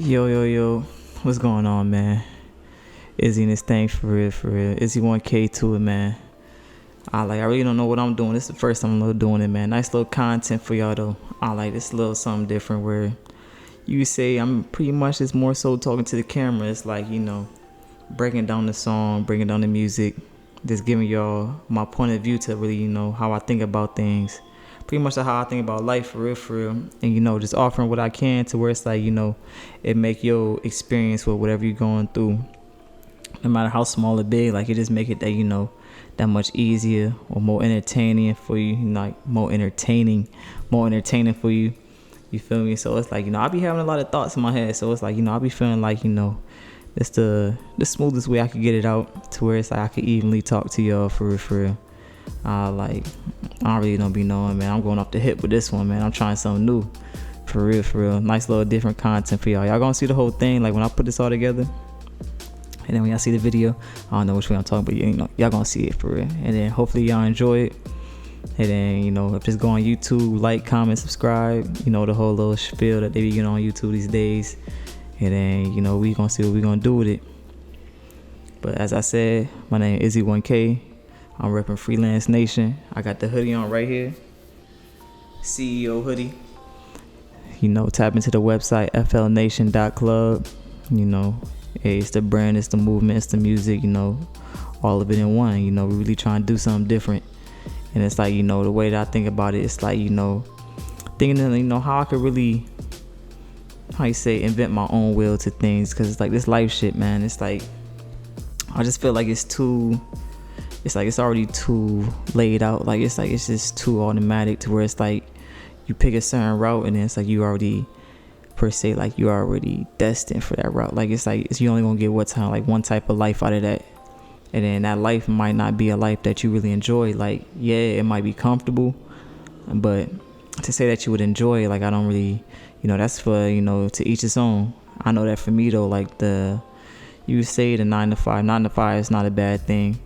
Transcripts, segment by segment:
Yo, what's going on, man? Izzy and this thing for real. Izzy1K to it, man. I really don't know what I'm doing. This is the first time I'm doing it, man. Nice little content for y'all though. I like this little something different where you say I'm pretty much just more so talking to the camera. It's like, breaking down the song, breaking down the music, just giving y'all my point of view to really, how I think about things. Pretty much how I think about life for real. And, just offering what I can to where it's like, it make your experience with whatever you're going through, no matter how small or big, like it just make it that, that much easier or more entertaining for you, like more entertaining for you. You feel me? So it's like, I be having a lot of thoughts in my head. So it's like, I be feeling like, it's the smoothest way I could get it out to where it's like I could evenly talk to y'all for real. I don't really don't be knowing, man. I'm going off the hip with this one, man. I'm trying something new. For real. Nice little different content for y'all. Y'all gonna see the whole thing, like when I put this all together. And then when y'all see the video, I don't know which way I'm talking, but y'all gonna see it for real. And then hopefully y'all enjoy it. And then, if just go on YouTube, like, comment, subscribe, the whole little spiel that they be getting on YouTube these days. And then, we gonna see what we gonna do with it. But as I said, my name is Izzy1K. I'm repping Freelance Nation. I got the hoodie on right here. CEO hoodie. Tap into the website, flnation.club. Hey, it's the brand, it's the movement, it's the music, all of it in one. We really trying to do something different. And it's like, the way that I think about it, it's like, thinking of, how I could really, invent my own will to things. Because it's like this life shit, man. It's like, I just feel like it's already too laid out. Like, it's just too automatic to where it's like, you pick a certain route and then it's like you already, per se, like you're already destined for that route. Like it's you only gonna get one type of life out of that. And then that life might not be a life that you really enjoy. Like, yeah, it might be comfortable, but to say that you would enjoy it, like I don't really, that's for, to each his own. I know that for me though, like you say the 9 to 5 is not a bad thing,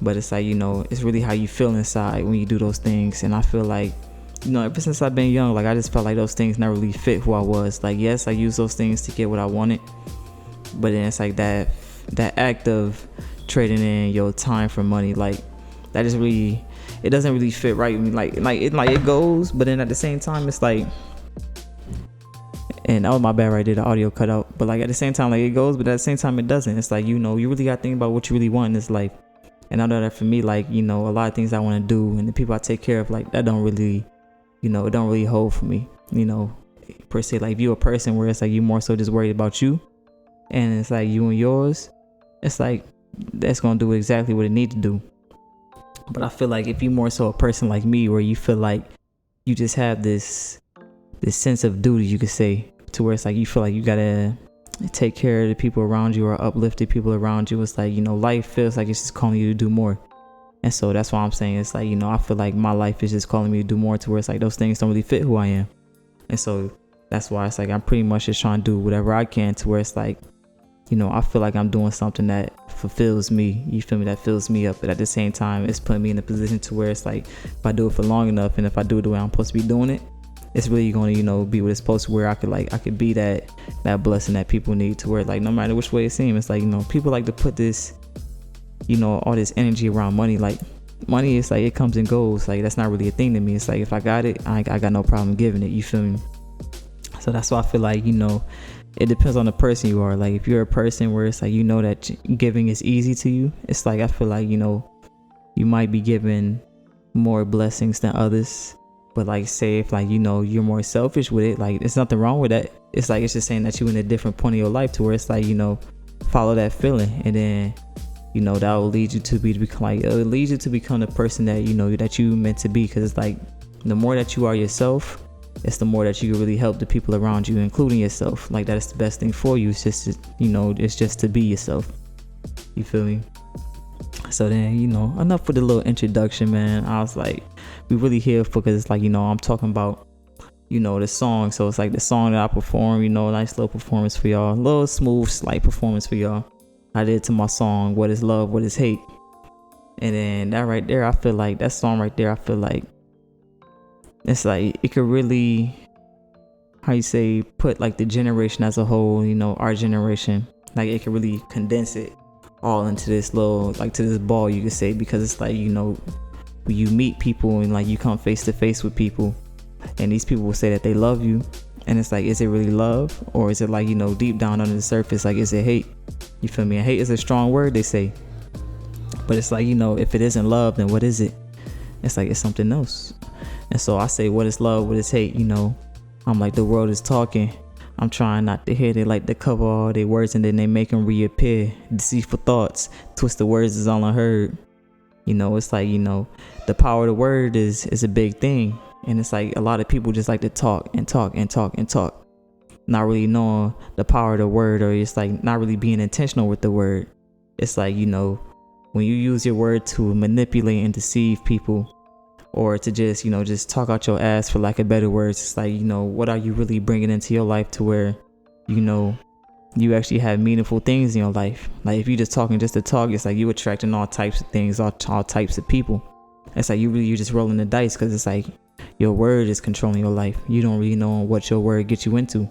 but it's like, it's really how you feel inside when you do those things. And I feel like, ever since I've been young, like I just felt like those things never really fit who I was. Like, yes, I used those things to get what I wanted, but then it's like that act of trading in your time for money, like that is really, it doesn't really fit right with me. Like it goes, but then at the same time, it's like, and that was my bad right there, the audio cut out. But like at the same time, like it goes, but at the same time, it doesn't. It's like, you really got to think about what you really want in this life. And I know that for me, like, a lot of things I want to do and the people I take care of, like that don't really, it don't really hold for me, per se. Like if you're a person where it's like you more so just worried about you and it's like you and yours, it's like that's gonna do exactly what it need to do. But I feel like if you more so a person like me where you feel like you just have this sense of duty, you could say, to where it's like you feel like you gotta take care of the people around you or uplift the people around you. It's like, life feels like it's just calling you to do more. And so that's why I'm saying it's like, I feel like my life is just calling me to do more, to where it's like those things don't really fit who I am. And so that's why it's like I'm pretty much just trying to do whatever I can to where it's like, I feel like I'm doing something that fulfills me. You feel me? That fills me up. But at the same time, it's putting me in a position to where it's like, if I do it for long enough and if I do it the way I'm supposed to be doing it, it's really going to, be what it's supposed to, where I could be that blessing that people need, to where like no matter which way it seems, it's like, people like to put this, all this energy around money. Like money is like, it comes and goes. Like that's not really a thing to me. It's like, if I got it, I got no problem giving it. You feel me? So that's why I feel like, it depends on the person you are. Like if you're a person where it's like, that giving is easy to you, it's like, I feel like, you might be given more blessings than others. But like, say if like, you're more selfish with it, like there's nothing wrong with that. It's like, it's just saying that you're in a different point of your life to where it's like, follow that feeling. And then, that will lead you to become like, it leads you to become the person that, that you meant to be. Cause it's like, the more that you are yourself, it's the more that you can really help the people around you, including yourself. Like that is the best thing for you. It's just, it's just to be yourself. You feel me? So then, enough with the little introduction, man. I was like, we really here for, cause it's like, I'm talking about, the song. So it's like the song that I perform, nice little performance for y'all. A little smooth, slight performance for y'all. I did to my song, What Is Love, What Is Hate. And then that right there, I feel like that song right there, I feel like it's like it could really how you say, put like the generation as a whole, our generation, like it can really condense it all into this little, like to this ball, you could say, because it's like, when you meet people and like you come face to face with people and these people will say that they love you, and it's like, is it really love, or is it like, deep down under the surface, like, is it hate? You feel me? And hate is a strong word, they say, but it's like, if it isn't love, then what is it? It's like, it's something else. And so I say, what is love, what is hate? I'm like, the world is talking, I'm trying not to hear. They like to cover all their words and then they make them reappear. Deceitful thoughts, twisted words is all I heard. It's like, the power of the word is a big thing. And it's like a lot of people just like to talk and talk and talk and talk, not really knowing the power of the word, or it's like not really being intentional with the word. It's like, when you use your word to manipulate and deceive people, or to just talk out your ass, for lack of better words, it's like, what are you really bringing into your life to where, you actually have meaningful things in your life? Like if you just talking just to talk, it's like you attracting all types of things, all types of people. It's like you're just rolling the dice, because it's like your word is controlling your life. You don't really know what your word gets you into,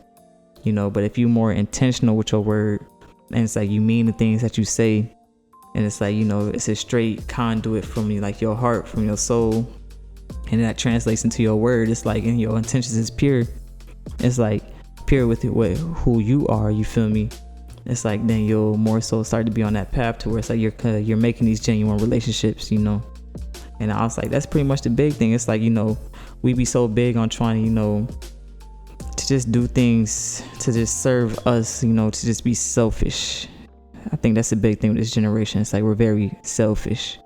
but if you're more intentional with your word, and it's like you mean the things that you say, and it's like, it's a straight conduit from you, like your heart, from your soul, and that translates into your word. It's like, and your intentions is pure. It's like pure with who you are, you feel me? It's like then you'll more so start to be on that path to where it's like you're making these genuine relationships, And I was like, that's pretty much the big thing. It's like, we be so big on trying to just do things to just serve us, to just be selfish. I think that's the big thing with this generation. It's like we're very selfish,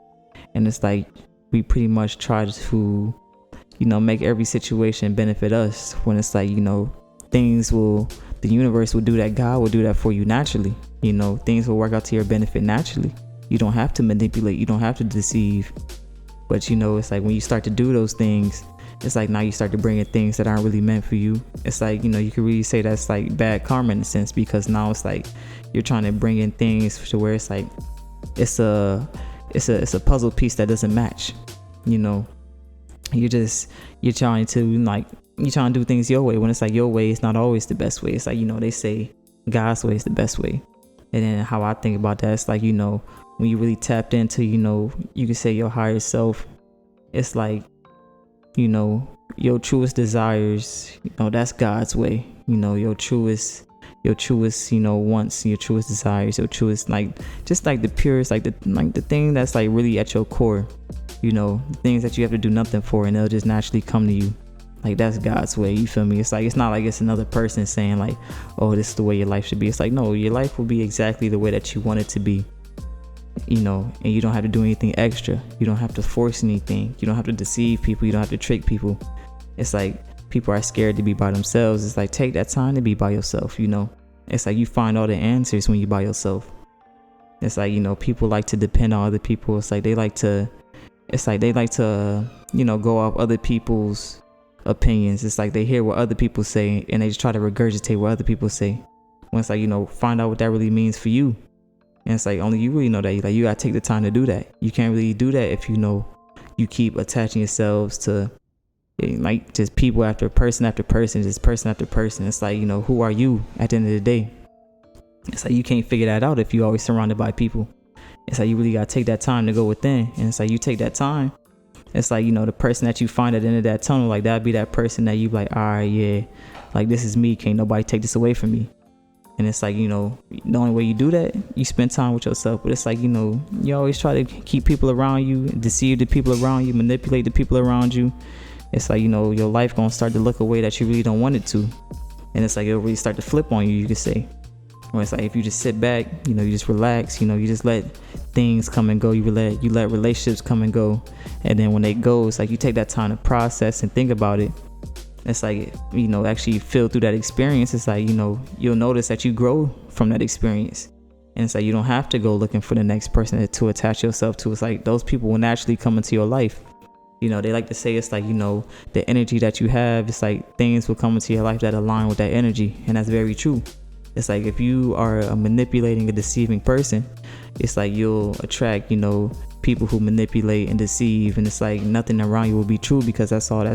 and it's like we pretty much try to make every situation benefit us, when it's like, the universe will do that. God will do that for you naturally. Things will work out to your benefit naturally. You don't have to manipulate, you don't have to deceive. But it's like when you start to do those things, it's like now you start to bring in things that aren't really meant for you. It's like, you can really say that's like bad karma in a sense, because now it's like you're trying to bring in things to where it's like it's a puzzle piece that doesn't match. You're trying to do things your way, when it's like your way is not always the best way. It's like, they say God's way is the best way. And then how I think about that, it's like, when you really tapped into, you could say your higher self, it's like, your truest desires, that's God's way. Your truest wants, your truest desires, your truest, just like the purest, the thing that's like really at your core, things that you have to do nothing for, and they'll just naturally come to you. Like that's God's way, you feel me? It's like, it's not like it's another person saying like, oh, this is the way your life should be. It's like, no, your life will be exactly the way that you want it to be. And you don't have to do anything extra. You don't have to force anything. You don't have to deceive people. You don't have to trick people. It's like people are scared to be by themselves. It's like, take that time to be by yourself. It's like you find all the answers when you by yourself. It's like, people like to depend on other people. It's like they like to go off other people's opinions. It's like they hear what other people say and they just try to regurgitate what other people say. When it's like, find out what that really means for you. And it's like only you really know that. Like you gotta take the time to do that. You can't really do that if you keep attaching yourselves to like just people after person after person, just person after person. It's like, who are you at the end of the day? It's like you can't figure that out if you're always surrounded by people. It's like you really gotta take that time to go within. And it's like you take that time. It's like, the person that you find at the end of that tunnel, like that'd be that person that you like, all right, yeah, like this is me. Can't nobody take this away from me. And it's like, the only way you do that, you spend time with yourself. But it's like, you always try to keep people around you, deceive the people around you, manipulate the people around you. It's like, your life gonna start to look a way that you really don't want it to. And it's like, it'll really start to flip on you, you could say. Or it's like, if you just sit back, you just relax, you just let things come and go. You let relationships come and go. And then when they go, it's like you take that time to process and think about it. It's like, actually feel through that experience. It's like, you'll notice that you grow from that experience. And it's like, you don't have to go looking for the next person to attach yourself to. It's like those people will naturally come into your life. They like to say, it's like, the energy that you have, it's like things will come into your life that align with that energy. And that's very true. It's like if you are a manipulating, a deceiving person, it's like you'll attract, people who manipulate and deceive, and it's like nothing around you will be true, because that's all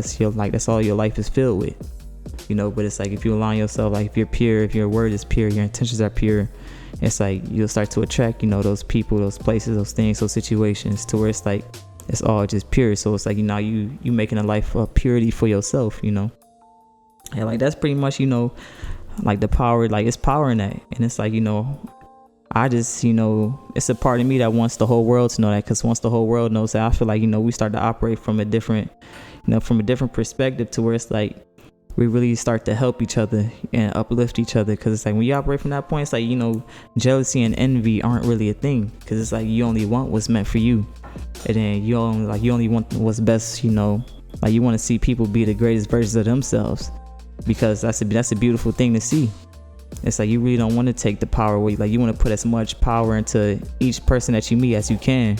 your life is filled with. But it's like if you align yourself, like if you're pure, if your word is pure, your intentions are pure, it's like you'll start to attract, those people, those places, those things, those situations, to where it's like it's all just pure. So it's like you making a life of purity for yourself, and like that's pretty much like the power, like it's power in that. And it's like I just it's a part of me that wants the whole world to know that, because once the whole world knows that, I feel like we start to operate from a different perspective, to where it's like we really start to help each other and uplift each other. Because it's like when you operate from that point, it's like jealousy and envy aren't really a thing, because it's like you only want what's meant for you, and then you only want what's best. Like you want to see people be the greatest versions of themselves, because that's a beautiful thing to see. It's like you really don't want to take the power away. Like you want to put as much power into each person that you meet as you can,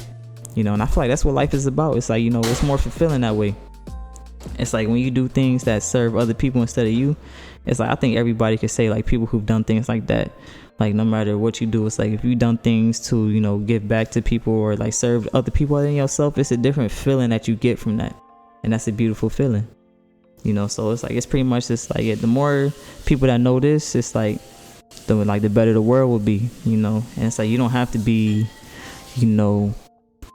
and I feel like that's what life is about. It's like it's more fulfilling that way. It's like when you do things that serve other people instead of you, it's like I think everybody could say, like, people who've done things like that, like no matter what you do, it's like if you've done things to give back to people or like serve other people other than yourself, it's a different feeling that you get from that, and that's a beautiful feeling. So it's like it's pretty much just like the more people that know this, it's like the better the world will be, and it's like you don't have to be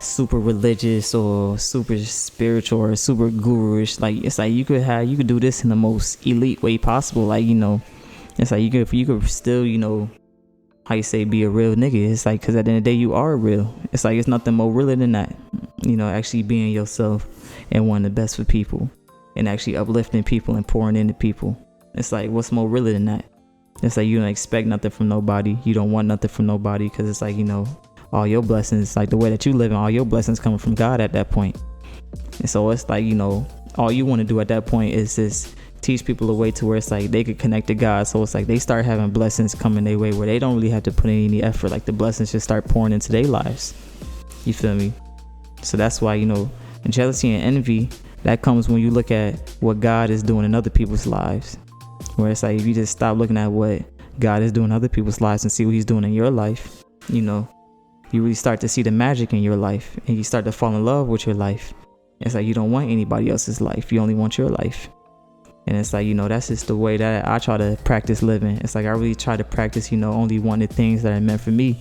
super religious or super spiritual or super guru-ish. Like it's like you could do this in the most elite way possible. Like it's like you could still how you say, be a real nigga. It's like, because at the end of the day you are real. It's like it's nothing more realer than that, actually being yourself and wanting the best for people and actually uplifting people and pouring into people. It's like, what's more realer than that? It's like you don't expect nothing from nobody, you don't want nothing from nobody, because it's like all your blessings, like the way that you live, and all your blessings coming from God at that point. And so it's like all you want to do at that point is just teach people a way to where it's like they could connect to God. So it's like they start having blessings coming their way where they don't really have to put in any effort. Like the blessings just start pouring into their lives. You feel me? So that's why jealousy and envy, that comes when you look at what God is doing in other people's lives, where it's like if you just stop looking at what God is doing in other people's lives and see what he's doing in your life, you really start to see the magic in your life, and you start to fall in love with your life. It's like you don't want anybody else's life, you only want your life. And it's like that's just the way that I try to practice living. It's like I really try to practice only wanting things that are meant for me.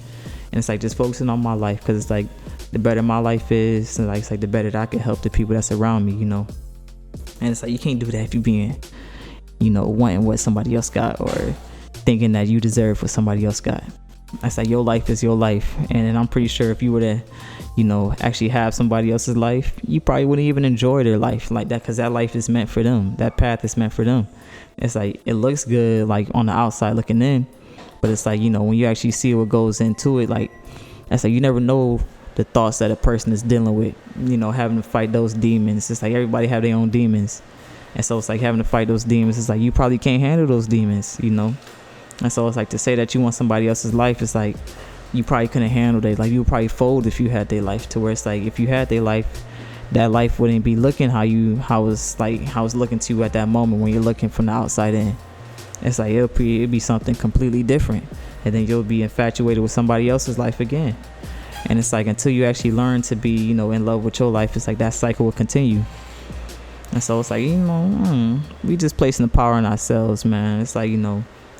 And it's like just focusing on my life, because it's like the better my life is, and like it's like the better that I can help the people that's around me. And it's like you can't do that if you being wanting what somebody else got, or thinking that you deserve what somebody else got. It's like your life is your life, and I'm pretty sure if you were to actually have somebody else's life, you probably wouldn't even enjoy their life like that, because that life is meant for them, that path is meant for them. It's like it looks good like on the outside looking in, but it's like when you actually see what goes into it, like it's like you never know the thoughts that a person is dealing with, having to fight those demons. It's like everybody have their own demons, and so it's like having to fight those demons. It's like you probably can't handle those demons, And so it's like to say that you want somebody else's life, it's like you probably couldn't handle it. Like you would probably fold if you had their life, to where it's like if you had their life, that life wouldn't be looking how it's looking to you at that moment when you're looking from the outside in. It's like it'll be something completely different, and then you'll be infatuated with somebody else's life again. And it's like until you actually learn to be in love with your life, it's like that cycle will continue. And so it's like we just placing the power in ourselves, man. It's like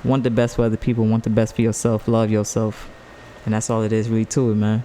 want the best for other people, want the best for yourself, love yourself, and that's all it is really to it, man.